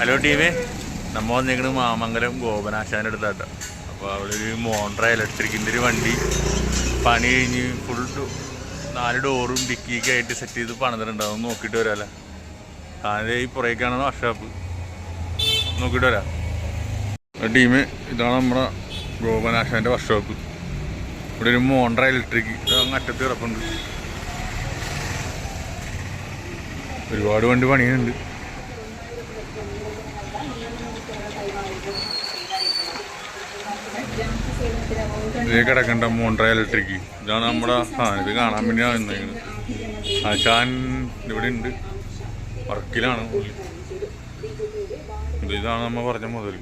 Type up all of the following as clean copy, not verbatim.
Hello ടീമേ, നമ്മൾ വന്നേക്കണ് മാമംഗലം ഗോപനാശാൻ്റെ അടുത്താട്ടോ. അപ്പോൾ അവിടെ ഒരു മോണ്ട്ര ഇലക്ട്രിക്കിൻ്റെ ഒരു വണ്ടി പണി കഴിഞ്ഞ് ഫുൾ 4 ഡോറും ഡിക്കിയൊക്കെ ആയിട്ട് സെറ്റ് ചെയ്ത് പണിതിട്ടുണ്ടാവും. നോക്കിയിട്ട് വരാമല്ലോ. അതിൻ്റെ ഈ പുറകേക്കാണ് വർക്ക്ഷോപ്പ്. നോക്കിയിട്ട് വരാം. ടീമ് ഇതാണ് നമ്മുടെ ഗോപനാശാൻ്റെ വർക്ക്ഷോപ്പ്. ഇവിടെ ഒരു മോണ്ട്ര ഇലക്ട്രിക് അങ്ങ് അറ്റത്ത് കിടപ്പുണ്ട്. ഒരുപാട് വണ്ടി പണിയുന്നുണ്ട്. ഇത് കിടക്കണ്ട മോണ്ട്ര ഇലക്ട്രിക്. ഇതാണ് നമ്മുടെ ഇത് കാണാൻ വേണ്ടിയാണ് വന്നേക്കുന്നത്. ആശാൻ ഇവിടെ ഉണ്ട്, വർക്കിലാണ്. ഇതാണ് നമ്മൾ പറഞ്ഞ മുതൽ.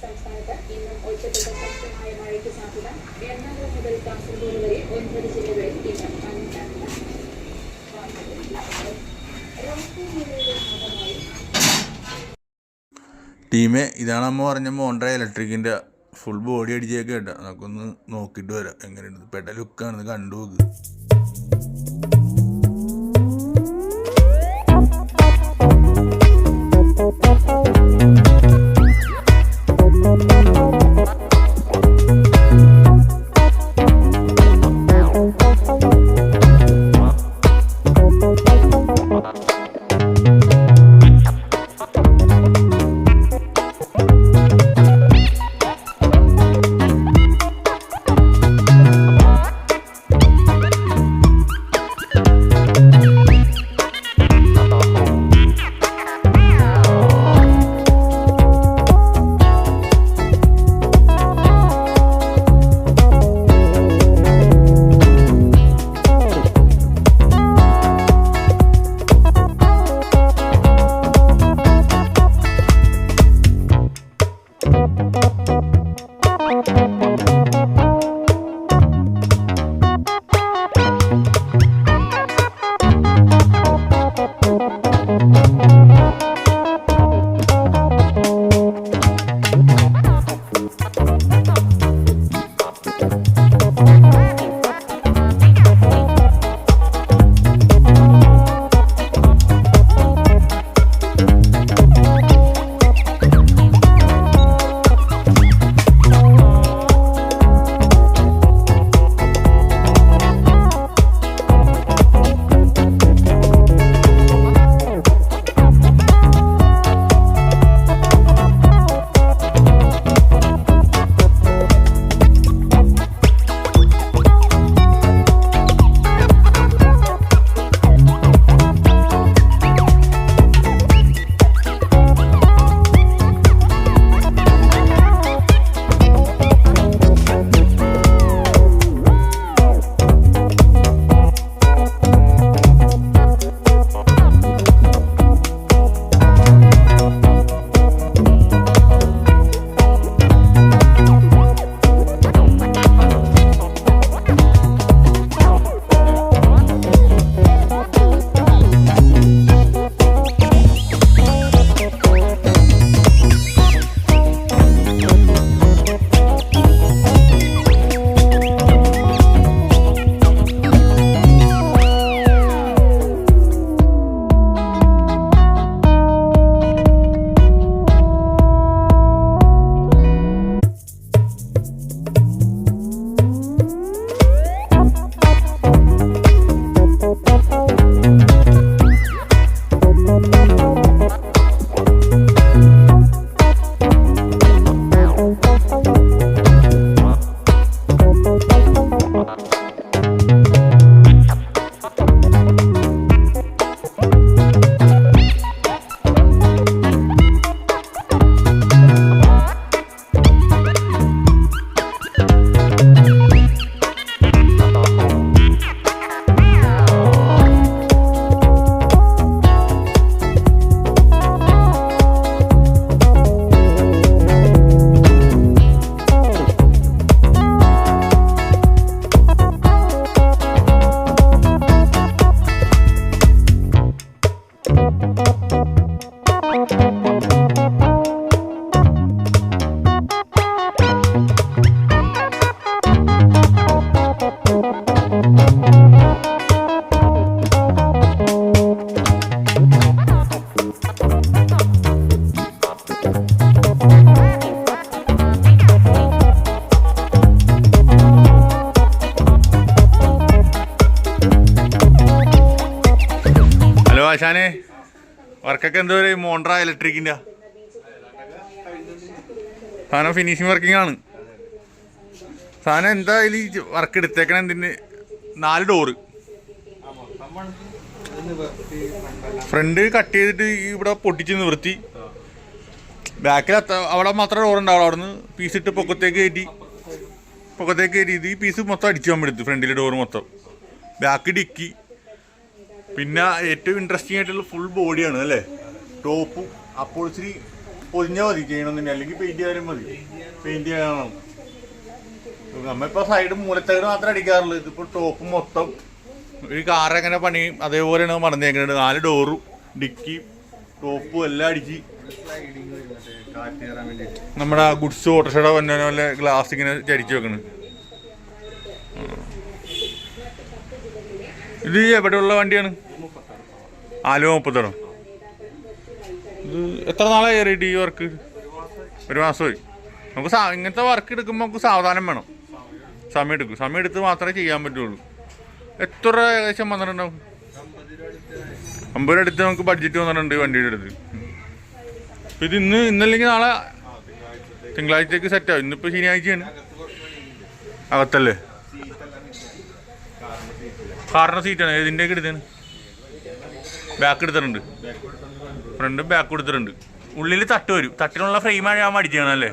സംസ്ഥാനത്ത് ഇന്നും ഒറ്റപ്പെട്ട ശക്തമായ മഴയ്ക്ക് സാധ്യത. എറണാകുളം മുതൽ കാസർഗോഡ് വരെ 9 ജില്ലകളിൽ ഇന്ന് മഞ്ഞ ടീമേ, ഇതാണ് നമ്മൾ പറഞ്ഞ മോണ്ട്ര ഇലക്ട്രിക്കിൻ്റെ ഫുൾ ബോഡി അടിച്ചേക്ക് കേട്ടോ. നമുക്കൊന്ന് നോക്കിയിട്ട് വരാം എങ്ങനെയുണ്ട്. പെട്ട ലുക്കാണ്, കണ്ടു നോക്ക്. ആശാനെ വർക്കൊക്കെ എന്താ പറയുക? മോണ്ട്ര ഇലക്ട്രിക്കിൻ്റെ സാധനം ഫിനിഷിങ് വർക്കിംഗ് ആണ്. സാധനം എന്തായാലും ഈ വർക്ക് എടുത്തേക്കണം. എന്തിന് 4 ഡോറ് ഫ്രണ്ട് കട്ട് ചെയ്തിട്ട് ഇവിടെ പൊട്ടിച്ച് നിവർത്തി. ബാക്കിൽ അവിടെ മാത്രമേ ഡോർ ഉണ്ടാവുള്ളൂ. അവിടെ നിന്ന് പീസിട്ട് പൊക്കത്തേക്ക് കയറ്റി ഇത് ഈ പീസ് മൊത്തം അടിച്ചു പോകുമ്പോഴെടുത്ത് ഫ്രണ്ടിലെ ഡോർ മൊത്തം. Back dicky. പിന്നെ ഏറ്റവും ഇൻട്രസ്റ്റിംഗ് ആയിട്ടുള്ള ഫുൾ ബോഡിയാണ് അല്ലേ. ടോപ്പും അപ്പോൾ ഇച്ചിരി പൊതിഞ്ഞാൽ മതി ചെയ്യണമെന്നില്ല, അല്ലെങ്കിൽ പെയിൻറ് ചെയ്യാനും മതി. പെയിൻറ് ചെയ്യാനാണ് നമ്മളിപ്പോൾ സൈഡ് മൂലത്തകട് മാത്രമേ അടിക്കാറുള്ളൂ. ഇതിപ്പോൾ ടോപ്പ് മൊത്തം ഒരു കാറെങ്ങനെ പണിയും അതേപോലെയാണ് മറന്നേക്കുന്നത്. 4 ഡോറും ഡിക്കിയും ടോപ്പും എല്ലാം അടിച്ച് നമ്മുടെ ഗുഡ്സ് ഓട്ടോഷയുടെ വന്ന പോലെ ഗ്ലാസ് ഇങ്ങനെ ചരിച്ചു വെക്കണം. ഇത് എവിടെയുള്ള വണ്ടിയാണ്? ആലുവ 30. ഇത് എത്ര നാളായി കയറിയിട്ട് ഈ വർക്ക്? 1 മാസമായി. നമുക്ക് ഇങ്ങനത്തെ വർക്ക് എടുക്കുമ്പോൾ നമുക്ക് സാവധാനം വേണം, സമയം എടുക്കും. സമയം എടുത്ത് മാത്രമേ ചെയ്യാൻ പറ്റുള്ളൂ. എത്ര രൂപ ഏകദേശം വന്നിട്ടുണ്ടാവും? 50 രൂപ അടുത്ത് നമുക്ക് ബഡ്ജറ്റ് വന്നിട്ടുണ്ട് വണ്ടിയുടെ അടുത്ത്. ഇത് ഇന്നല്ലെങ്കിൽ നാളെ തിങ്കളാഴ്ചക്ക് സെറ്റാവും. ഇന്നിപ്പോൾ ശനിയാഴ്ചയാണ്. അകത്തല്ലേ? കാറിൻ്റെ സീറ്റാണ്. ഏതിൻ്റെയൊക്കെ എടുത്താണ്? ബാക്ക് എടുത്തിട്ടുണ്ട്, ഫ്രണ്ടും ബാക്ക് എടുത്തിട്ടുണ്ട്. ഉള്ളിൽ തട്ട് വരും. തട്ടിനുള്ള ഫ്രെയിമാണ് ഞാൻ അടിച്ചാണ് അല്ലേ.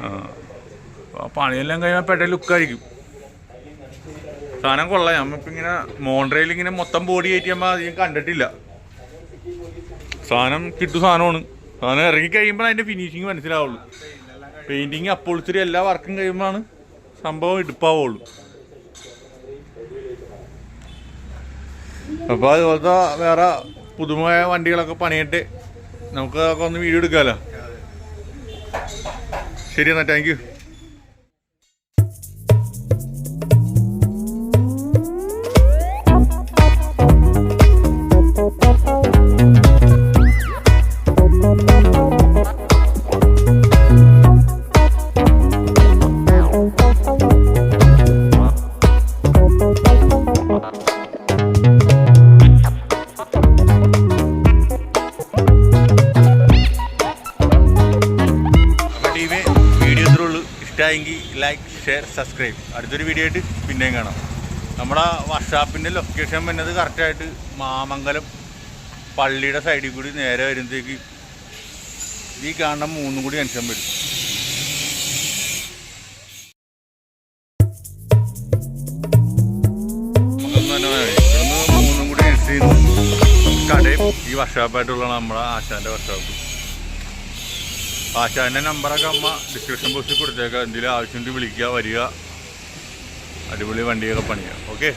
ആ പണിയെല്ലാം കഴിയുമ്പോൾ പെട്ടെന്ന് ലുക്കായിരിക്കും. സാധനം കൊള്ളാം. നമ്മളിപ്പോൾ ഇങ്ങനെ മോണ്ട്രയിൽ ഇങ്ങനെ മൊത്തം ബോഡി കയറ്റി നമ്മൾ അധികം കണ്ടിട്ടില്ല. സാധനം സാധനമാണ്. സാധനം ഇറങ്ങി കഴിയുമ്പോൾ അതിൻ്റെ ഫിനിഷിങ് മനസ്സിലാവുള്ളൂ. പെയിൻറ്റിങ് അപ്പോൾസറി എല്ലാ വർക്കും കഴിയുമ്പോഴാണ് സംഭവം എടുപ്പാവുള്ളൂ. അപ്പോൾ അതുപോലത്തെ വേറെ പുതുമായ വണ്ടികളൊക്കെ പണിയിട്ട് നമുക്ക് അതൊക്കെ ഒന്ന് വീഡിയോ എടുക്കാമല്ലോ. ശരി എന്നാൽ, താങ്ക് യു. ഇഷ്ടമായെങ്കിൽ ലൈക്ക്, ഷെയർ, സബ്സ്ക്രൈബ്. അടുത്തൊരു വീഡിയോ ആയിട്ട് പിന്നെയും കാണാം. നമ്മുടെ വർക്ക്ഷോപ്പിൻ്റെ ലൊക്കേഷൻ വരുന്നത് കറക്റ്റായിട്ട് മാമംഗലം പള്ളിയുടെ സൈഡിൽ കൂടി നേരെ വരുമ്പോഴത്തേക്ക് ഈ കാണുന്ന 3 കൂടി ജംഗ്ഷൻ വരും. ഇവിടുന്ന് 3 കൂടി എൻട്രി ചെയ്യുന്നു. കടയും ഈ വർക്ക്ഷോപ്പായിട്ടുള്ള നമ്മുടെ ആശാൻ്റെ വർക്ക്ഷോപ്പ്. ആശാൻ്റെ നമ്പറൊക്കെ അമ്മ ഡിസ്ക്രിപ്ഷൻ ബോക്സിൽ കൊടുത്തേക്കാം. എന്തെങ്കിലും ആവശ്യമുണ്ടെങ്കിൽ വിളിക്കുക, വരിക. അടിപൊളി വണ്ടിയൊക്കെ പണിയാം. ഓക്കെ.